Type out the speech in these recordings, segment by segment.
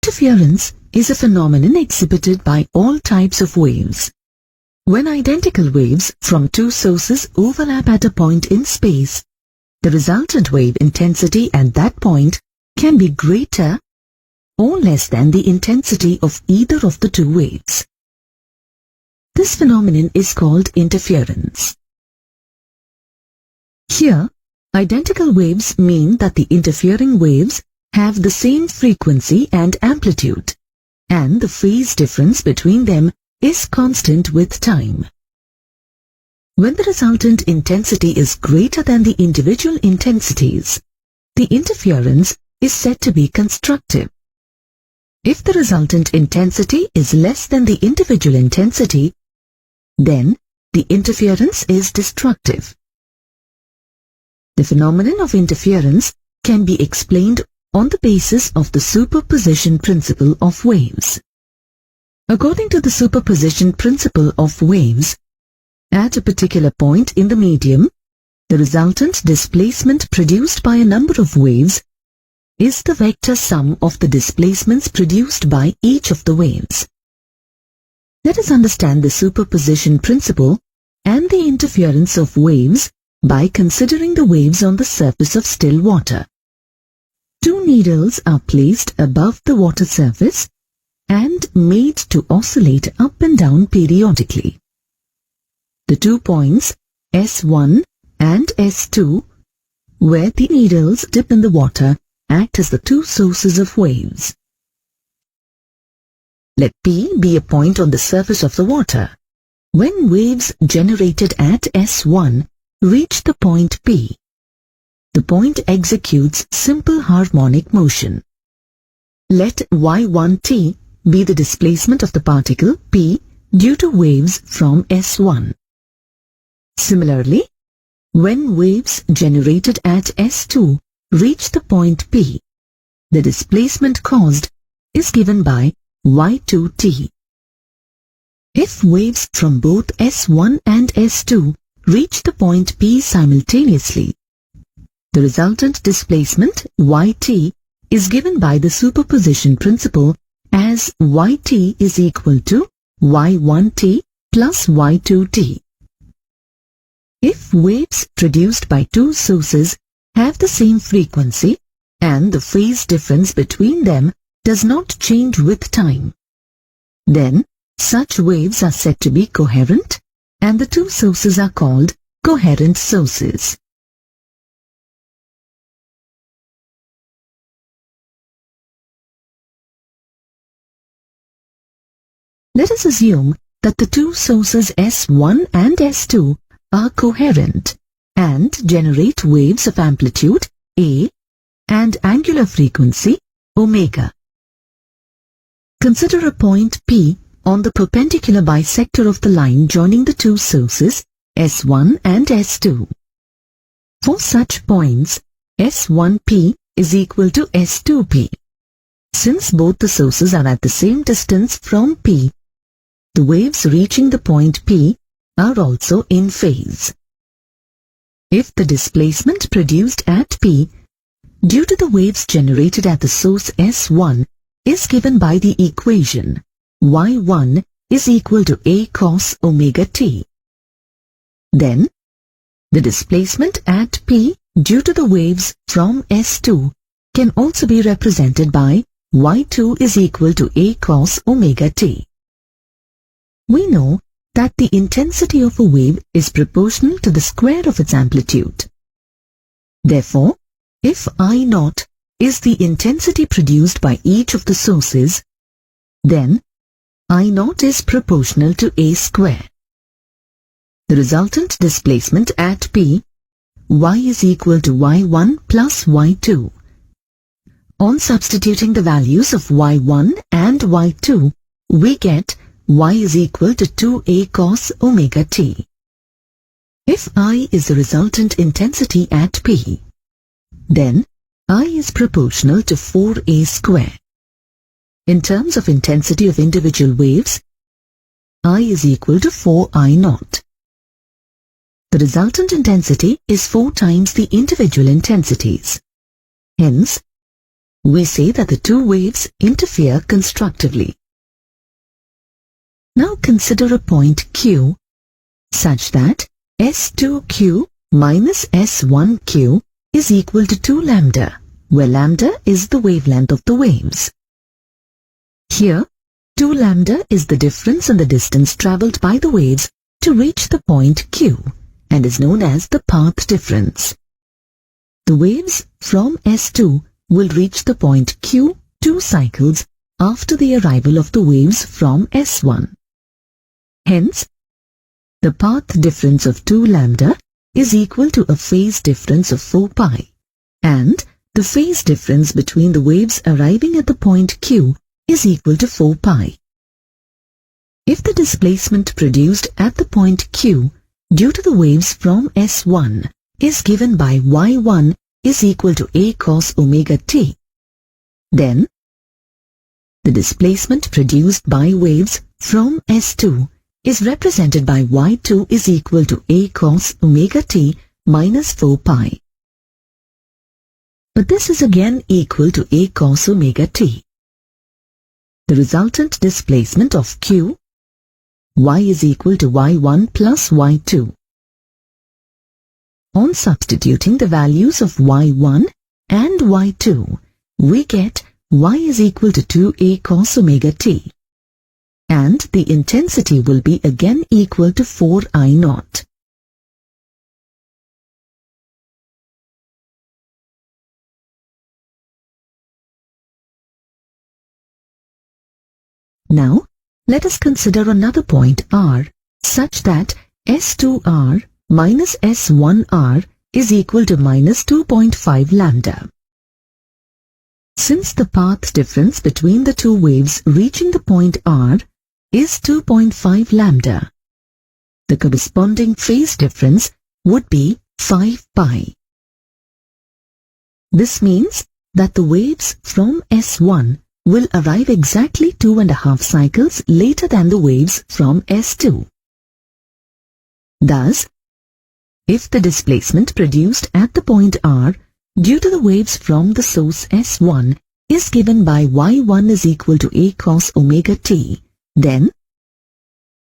Interference is a phenomenon exhibited by all types of waves. When identical waves from two sources overlap at a point in space, the resultant wave intensity at that point can be greater or less than the intensity of either of the two waves. This phenomenon is called interference. Here, identical waves mean that the interfering waves have the same frequency and amplitude, and the phase difference between them is constant with time. When the resultant intensity is greater than the individual intensities, the interference is said to be constructive. If the resultant intensity is less than the individual intensity, then the interference is destructive. The phenomenon of interference can be explained on the basis of the superposition principle of waves. According to the superposition principle of waves, at a particular point in the medium, the resultant displacement produced by a number of waves is the vector sum of the displacements produced by each of the waves. Let us understand the superposition principle and the interference of waves by considering the waves on the surface of still water. Two needles are placed above the water surface and made to oscillate up and down periodically. The 2 points S1 and S2, where the needles dip in the water, act as the two sources of waves. Let P be a point on the surface of the water. When waves generated at S1 reach the point P, the point executes simple harmonic motion. Let y1t be the displacement of the particle P due to waves from S1. Similarly, when waves generated at S2 reach the point P, the displacement caused is given by y2t. If waves from both S1 and S2 reach the point P simultaneously, the resultant displacement yt is given by the superposition principle as yt is equal to y1t plus y2t. If waves produced by two sources have the same frequency and the phase difference between them does not change with time, then such waves are said to be coherent, and the two sources are called coherent sources. Let us assume that the two sources S1 and S2 are coherent and generate waves of amplitude A and angular frequency omega. Consider a point P on the perpendicular bisector of the line joining the two sources S1 and S2. For such points, S1P is equal to S2P. Since both the sources are at the same distance from P, the waves reaching the point P are also in phase. If the displacement produced at P due to the waves generated at the source S1 is given by the equation y1 is equal to a cos omega t, then the displacement at P due to the waves from S2 can also be represented by y2 is equal to a cos omega t. We know that the intensity of a wave is proportional to the square of its amplitude. Therefore, if I0 is the intensity produced by each of the sources, then I0 is proportional to a square. The resultant displacement at P, y is equal to y1 plus y2. On substituting the values of y1 and y2, we get y is equal to 2a cos omega t. If I is the resultant intensity at P, then I is proportional to 4a square. In terms of intensity of individual waves, I is equal to 4I0. The resultant intensity is 4 times the individual intensities. Hence, we say that the two waves interfere constructively. Now consider a point Q such that S2Q minus S1Q is equal to 2 lambda, where lambda is the wavelength of the waves. Here, 2 lambda is the difference in the distance travelled by the waves to reach the point Q and is known as the path difference. The waves from S2 will reach the point Q 2 cycles after the arrival of the waves from S1. Hence, the path difference of 2 lambda is equal to a phase difference of 4 pi, and the phase difference between the waves arriving at the point Q is equal to 4 pi. If the displacement produced at the point Q due to the waves from S1 is given by y1 is equal to a cos omega t, then the displacement produced by waves from S2 is represented by y2 is equal to a cos omega t minus 4 pi. But this is again equal to a cos omega t. The resultant displacement of Q, y is equal to y1 plus y2. On substituting the values of y1 and y2, we get y is equal to 2a cos omega t, and the intensity will be again equal to 4I naught. Now, let us consider another point R such that S2R minus S1R is equal to minus 2.5 lambda. Since the path difference between the two waves reaching the point R is 2.5 lambda, the corresponding phase difference would be 5 pi. This means that the waves from S1 will arrive exactly 2.5 cycles later than the waves from S2. Thus, if the displacement produced at the point R due to the waves from the source S1 is given by y1 is equal to a cos omega t, then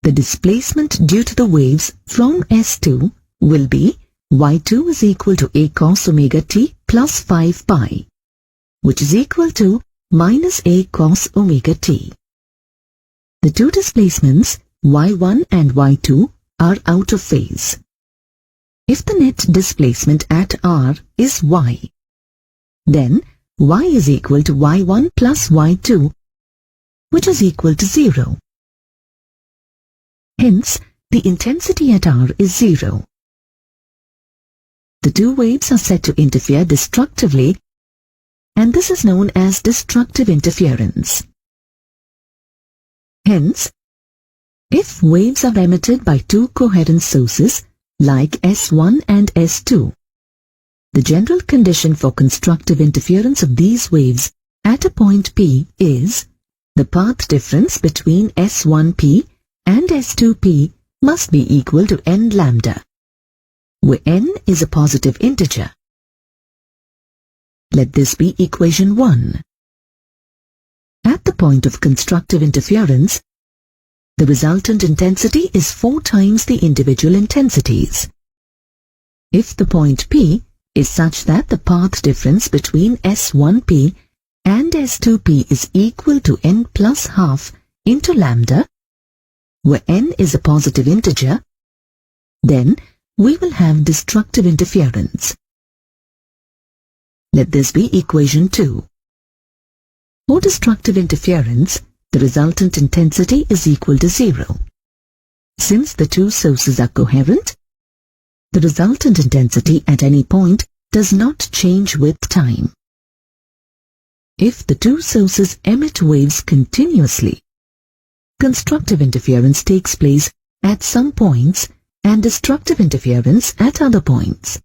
the displacement due to the waves from S2 will be y2 is equal to a cos omega t plus 5 pi, which is equal to minus a cos omega t. The two displacements, y1 and y2, are out of phase. If the net displacement at R is y, then y is equal to y1 plus y2, which is equal to 0. Hence, the intensity at R is 0. The two waves are said to interfere destructively, and this is known as destructive interference. Hence, if waves are emitted by two coherent sources like S1 and S2, the general condition for constructive interference of these waves at a point P is the path difference between S1P and S2P must be equal to n lambda, where n is a positive integer. Let this be equation 1. At the point of constructive interference, the resultant intensity is 4 times the individual intensities. If the point P is such that the path difference between S1P and S2P is equal to n plus half into lambda, where n is a positive integer, then we will have destructive interference. Let this be equation 2. For destructive interference, the resultant intensity is equal to 0. Since the two sources are coherent, the resultant intensity at any point does not change with time. If the two sources emit waves continuously, constructive interference takes place at some points and destructive interference at other points.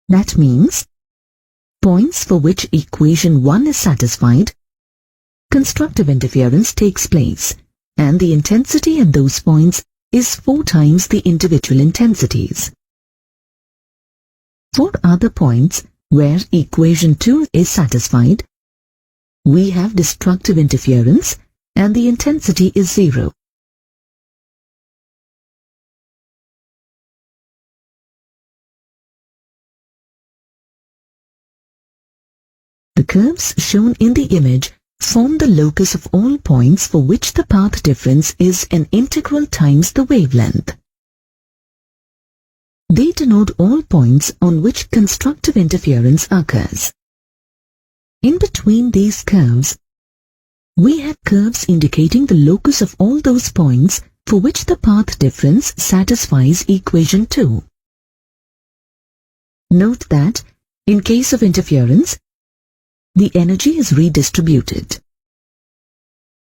That means, points for which equation 1 is satisfied, constructive interference takes place, and the intensity at those points is 4 times the individual intensities. For other points, where equation 2 is satisfied, we have destructive interference and the intensity is 0. The curves shown in the image form the locus of all points for which the path difference is an integral times the wavelength. They denote all points on which constructive interference occurs. In between these curves, we have curves indicating the locus of all those points for which the path difference satisfies equation 2. Note that, in case of interference, the energy is redistributed.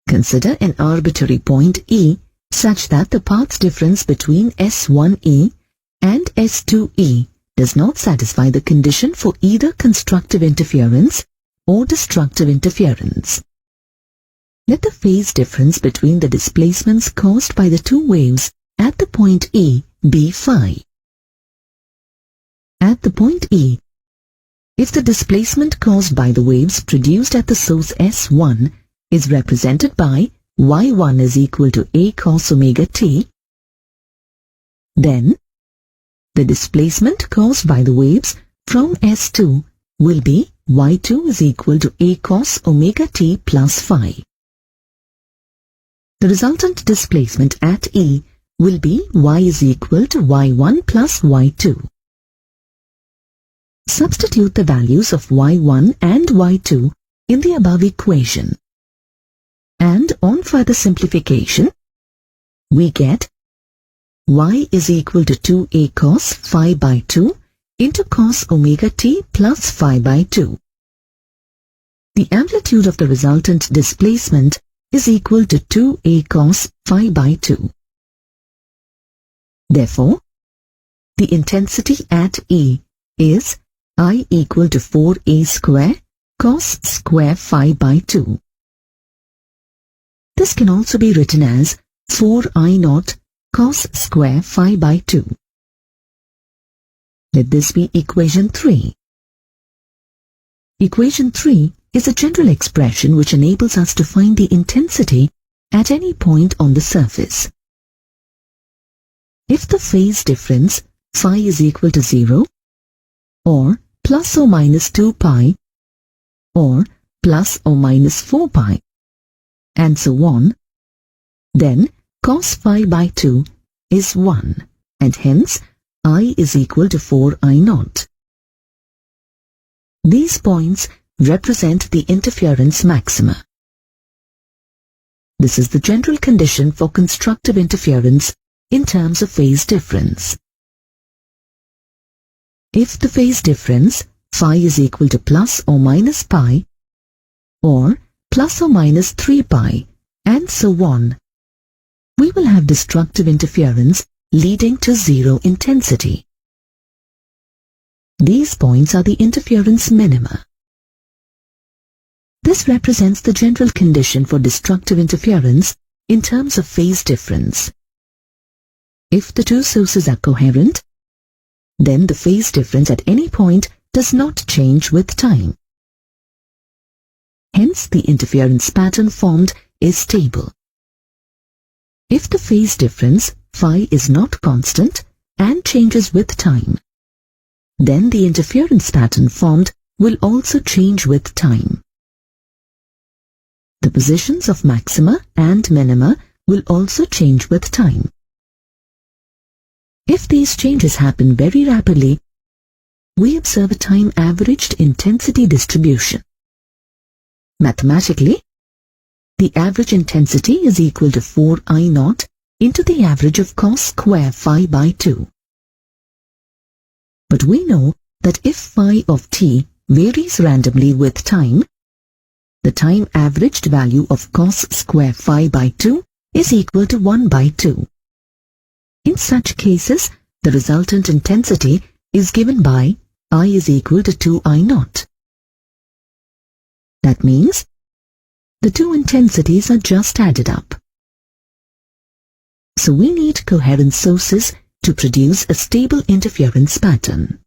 Consider an arbitrary point E such that the path difference between S1E and S2E does not satisfy the condition for either constructive interference or destructive interference. Let the phase difference between the displacements caused by the two waves at the point E be phi. At the point E, if the displacement caused by the waves produced at the source S1 is represented by y1 is equal to a cos omega t, then the displacement caused by the waves from S2 will be y2 is equal to a cos omega t plus phi. The resultant displacement at E will be y is equal to y1 plus y2. Substitute the values of y1 and y2 in the above equation. And on further simplification, we get y is equal to 2a cos phi by 2 into cos omega t plus phi by 2. The amplitude of the resultant displacement is equal to 2a cos phi by 2. Therefore, the intensity at E is I equal to 4a square cos square phi by 2. This can also be written as 4I naught cos square phi by 2. Let this be equation 3. Equation 3 is a general expression which enables us to find the intensity at any point on the surface. If the phase difference phi is equal to 0, or plus or minus 2 pi, or plus or minus 4 pi, and so on, then cos phi by 2 is 1, and hence I is equal to 4I naught. These points represent the interference maxima. This is the general condition for constructive interference in terms of phase difference. If the phase difference phi is equal to plus or minus pi, or plus or minus 3 pi, and so on, we will have destructive interference leading to zero intensity. These points are the interference minima. This represents the general condition for destructive interference in terms of phase difference. If the two sources are coherent, then the phase difference at any point does not change with time. Hence, the interference pattern formed is stable. If the phase difference phi is not constant and changes with time, then the interference pattern formed will also change with time. The positions of maxima and minima will also change with time. If these changes happen very rapidly, we observe a time-averaged intensity distribution. Mathematically, the average intensity is equal to 4I naught into the average of cos square phi by 2. But we know that if phi of t varies randomly with time, the time-averaged value of cos square phi by 2 is equal to 1 by 2. In such cases, the resultant intensity is given by I is equal to 2I naught. That means the two intensities are just added up. So we need coherent sources to produce a stable interference pattern.